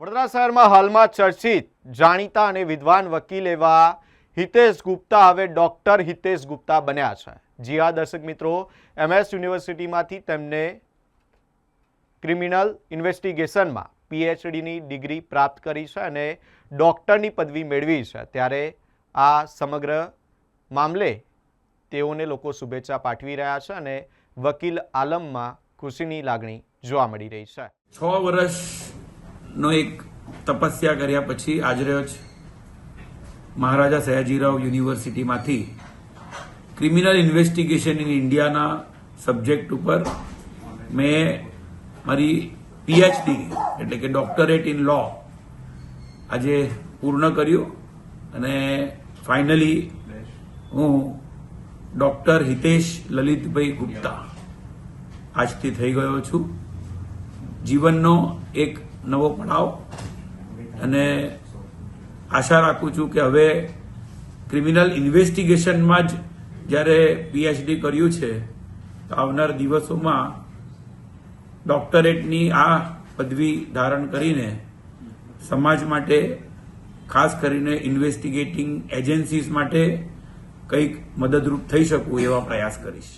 વડોદરા શહેરમાં હાલમાં ચર્ચિત જાણીતા અને વિદ્વાન વકીલ એવા હિતેશ ગુપ્તા હવે ડોક્ટર હિતેશ ગુપ્તા બન્યા છે। જી હા દર્શક મિત્રો, MS યુનિવર્સિટીમાંથી તેમને ક્રિમિનલ ઇન્વેસ્ટિગેશનમાં PhD ની ડિગ્રી પ્રાપ્ત કરી છે અને ડોક્ટરની પદવી મેળવી છે। ત્યારે આ સમગ્ર મામલે તેઓને લોકો શુભેચ્છા પાઠવી રહ્યા છે અને વકીલ આલમમાં ખુશીની લાગણી જોવા મળી રહી છે। 6 વર્ષનો એક તપસ્યા કર્યા પછી આજરોજ Maharaja Sayajirao યુનિવર્સિટીમાંથી criminal investigation in ઇન્ડિયાના સબ્જેક્ટ ઉપર મેં મારી PhD એટલે કે ડોક્ટરેટ ઇન લો આજે પૂર્ણ કર્યું અને ફાઇનલી હું ડોક્ટર હિતેશ લલિતભાઈ ગુપ્તા આજથી થઈ ગયો છું। જીવનનો એક નવો પડાવ અને આશા રાખું છું કે હવે ક્રિમિનલ ઇન્વેસ્ટિગેશનમાં જ જ્યારે PhD કર્યું છે તો આવનાર દિવસોમાં ડોક્ટરેટની આ પદવી ધારણ કરીને સમાજ માટે ખાસ કરીને ઇન્વેસ્ટિગેટિંગ એજન્સીઝ માટે કંઈક મદદરૂપ થઈ શકું એવા પ્રયાસ કરીશ।